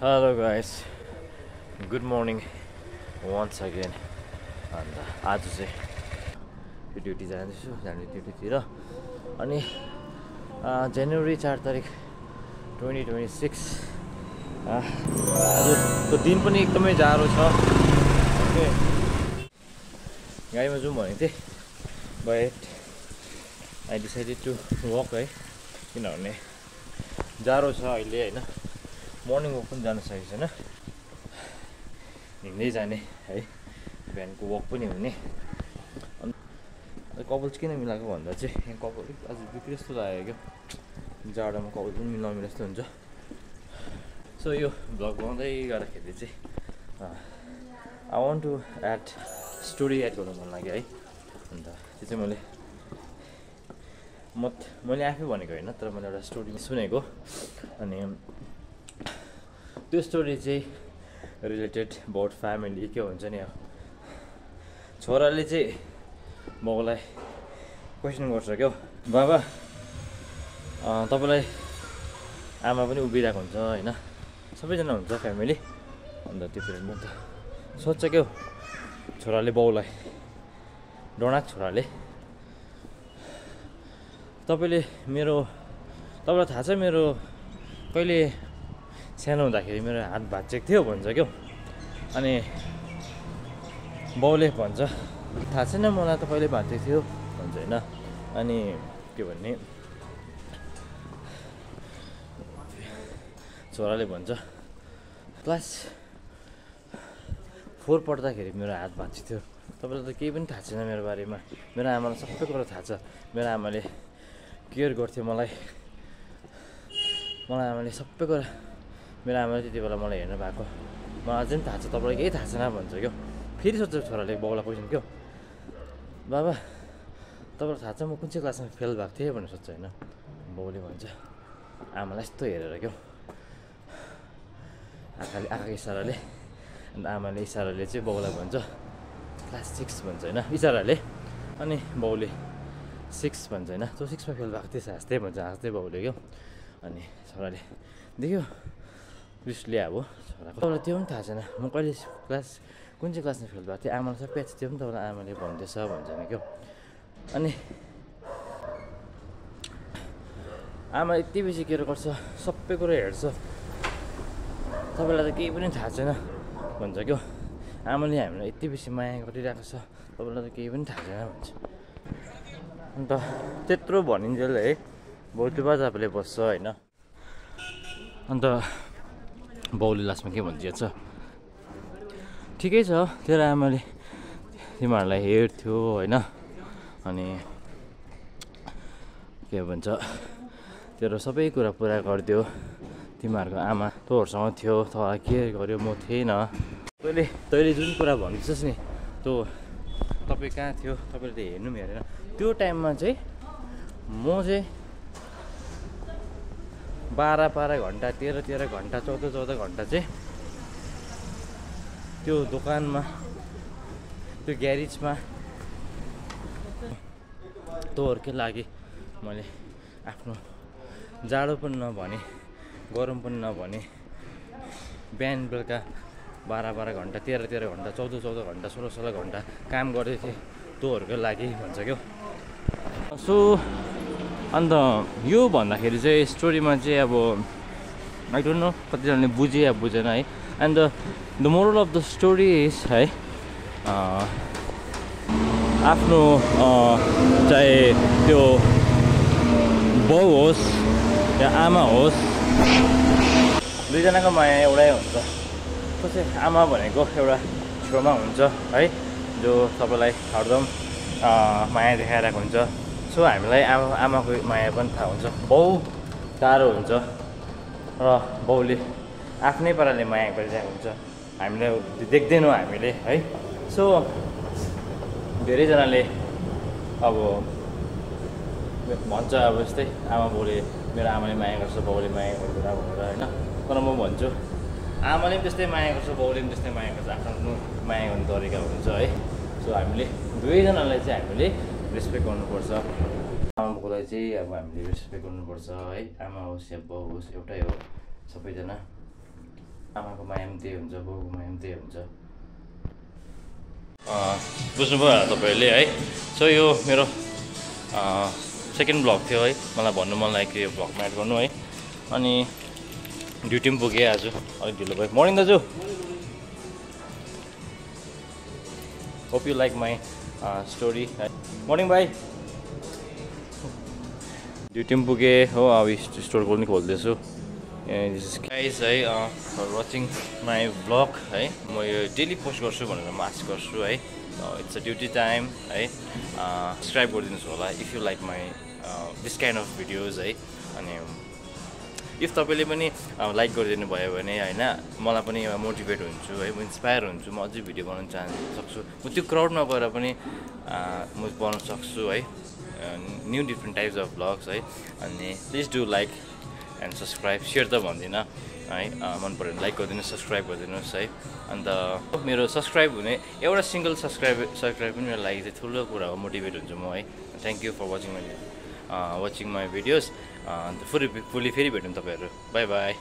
Hello guys, good morning once again. अन्त आज चाहिँ ड्युटी जाँदैछु ड्युटीतिर अनि जनवरी 4 तारिक 2026 आजको दिन पनि एकदमै जाडो छ। गाडीमा जाउँ भनेको थिएँ but I decided to walk है, किनभने जाडो छ अहिले होइन। मर्निङ वक पनि जान सकेको छैन, हिँड्दै जाने है, बिहानको वक पनि हुने। अनि कपाल किन मिलाएको भन्दा चाहिँ यहाँ कपाल आज बिग्रे जस्तो लाग्यो क्या, जाडोमा कपाल पनि नमिले जस्तो हुन्छ। सो यो भ्लग बनाउँदै गर्दाखेरि चाहिँ I want to add story add गर्नु मन लाग्यो है। अन्त त्यो चाहिँ मैले आफै भनेको होइन, तर मैले एउटा स्टोरी सुनेको। अनि त्यो स्टोरी चाहिँ रिलेटेड अबाउट फ्यामिली के हुन्छ नि, छोराले चाहिँ बाउलाई क्वेसन गर्छ क्या, बाबा तपाईँलाई आमा पनि उभिरहेको हुन्छ होइन, सबैजना हुन्छ फ्यामिली। अन्त त्यो पिरियडमा त सोध्छ क्या छोराले बाउलाई, डोनाक छोराले, तपाईँलाई थाहा छ मेरो कहिले सानो हुँदाखेरि मेरो हात भाँचिएको थियो भन्छ क्या। अनि बाउले भन्छ थाहा छैन मलाई त कहिले भाँचिएको थियो भन्छ होइन। अनि के भन्ने छोराले भन्छ क्लास 4 पढ्दाखेरि मेरो हात भाँचिएको थियो, तपाईँलाई त केही पनि थाहा छैन मेरो बारेमा, मेरो आमालाई सबै कुरा थाहा छ, मेरो आमाले केयर गर्थ्यो मलाई आमाले सबै कुरा, मेरो आमाले त्यति बेला मलाई हेर्नु भएको, मलाई अझै पनि थाहा छ, तपाईँलाई केही थाहा छैन भन्छ क्या। फेरि सोध्छ छोराले बाउलाई क्वेसन क्या, बाबा तपाईँलाई थाहा छ म कुन चाहिँ क्लासमा फेल भएको थिएँ भनेर सोध्छ होइन। बाउले भन्छ आमालाई यस्तो हेरेर क्या, आँखाको इसाराले। अन्त आमाले इसाराले चाहिँ बाउलाई भन्छ क्लास 6 भन्छ होइन इसाराले। अनि बाउले 6 भन्छ होइन, तँ 6मा फेल भएको थिएछ हाँस्दै भन्छ, हाँस्दै बाउले क्या। अनि छोराले देख्यो रिसले अब छोराको, तपाईँलाई त्यो पनि थाहा छैन म कहिले कुन चाहिँ क्लासमा फेल भएको थिएँ, आमालाई सबै त्यो पनि तपाईँलाई आमाले भन्दैछ भन्छ नि क्या। अनि आमा यति बेसी केयर गर्छ, सबै कुरो हेर्छ, तपाईँलाई त केही पनि थाहा छैन भन्छ क्या। आमाले हामीलाई यति बेसी माया गरिरहेको छ, तपाईँलाई त केही पनि थाहा छैन भन्छ। अन्त त्यत्रो भनिन्जेल है बाउ बाजाले बस्छ होइन। अन्त बाउले लास्टमा के भनिदिएछ, ठिकै छ तेरो आमाले तिमीहरूलाई हेर्थ्यो होइन, अनि के भन्छ तेरो सबै कुरा पुरा गरिदियो, तिमीहरूको आमा तँहरूसँग थियो, तँलाई केयर गर्यो, म थिएन। तैँले जुन कुरा भन्दैछस् नि त्यो तपाईँ कहाँ थियो, तपाईँले त हेर्नु पनि हेरेन। त्यो टाइममा चाहिँ म चाहिँ 12 घन्टा 13 घन्टा 14 घन्टा चाहिँ त्यो दोकानमा, त्यो ग्यारेजमा तँहरूकै लागि मैले आफ्नो जाडो पनि नभने गरम पनि नभने बिहान बेलुका 12 घन्टा 13 घन्टा 14 घन्टा 16 घन्टा काम गर्दै थिएँ तँहरूकै लागि भन्छ क्या। सो अन्त यो भन्दाखेरि चाहिँ स्टोरीमा चाहिँ अब आई डोन्ट नो कतिजनाले बुझे या बुझेन है। And the moral of the story is है, आफ्नो चाहे त्यो बाउ होस् या आमा होस्, दुईजनाको माया एउटै हुन्छ। कसै आमा भनेको एउटा छेउमा हुन्छ है, जो तपाईँलाई हरदम माया देखाइरहेको हुन्छ। सो हामीलाई आमाको माया पनि थाहा हुन्छ, बाउ टाढो हुन्छ र बाउले आफ्नै पाराले माया गरिरहेको हुन्छ, हामीलाई देख्दैनौँ हामीले है। सो धेरैजनाले अब भन्छ अब यस्तै आमा बाउले, मेरो आमाले माया गर्छ बाउले माया गर्दैन भनेर होइन। तर म भन्छु आमाले पनि त्यस्तै माया गर्छ, बाउले पनि त्यस्तै माया गर्छ, आफ्नो माया गर्ने तरिका हुन्छ है। सो हामीले दुवैजनालाई चाहिँ हामीले रेस्पेक्ट गर्नुपर्छ। आमा बाउलाई चाहिँ अब हामीले रेस्पेक्ट गर्नुपर्छ है, आमा होस् या बाउ होस् एउटै हो सबैजना। आमाको माया पनि त्यही हुन्छ, बाउको माया पनि त्यही हुन्छ। बुझ्नुभयो होला तपाईँहरूले है। सो यो मेरो सेकेन्ड ब्लग थियो है, मलाई भन्नु मन लाग्यो यो ब्लगमा एड गर्नु है। अनि ड्युटी पनि पुगेँ आज, अलिक ढिलो भयो। मर्निङ दाजु, hope you like my story है। मर्निङ भाइ, ड्युटी पनि पुगेँ हो, अब स्टोर पनि खोल्दैछु। गाइज है, वाचिङ माई ब्लग है। म यो डेली पोस्ट गर्छु भनेर म आशा गर्छु है। इट्स अ ड्युटी टाइम है। सब्सक्राइब गरिदिनुहोस् होला if you like my this kind of videos है। अनि इफ तपाईँले पनि लाइक गरिदिनु भयो भने होइन, मलाई पनि मोटिभेट हुन्छु है, म इन्सपायर हुन्छु, म अझै भिडियो बनाउन सक्छु। म त्यो क्राउडमा गएर पनि म बनाउन सक्छु है, new different types of blogs है। अनि please do like and subscribe, share त भन्दिनँ है, मन पऱ्यो भने लाइक गरिदिनुहोस्, सब्सक्राइब गरिदिनुहोस् है। अन्त मेरो सब्सक्राइब हुने एउटा सिङ्गल सब्सक्राइब पनि मेरो लागि चाहिँ ठुलो कुरा हो, मोटिभेट हुन्छु म है। Thank you for watching my videos. अन्त फेरि भेटौँ तपाईँहरू, बाई बाई।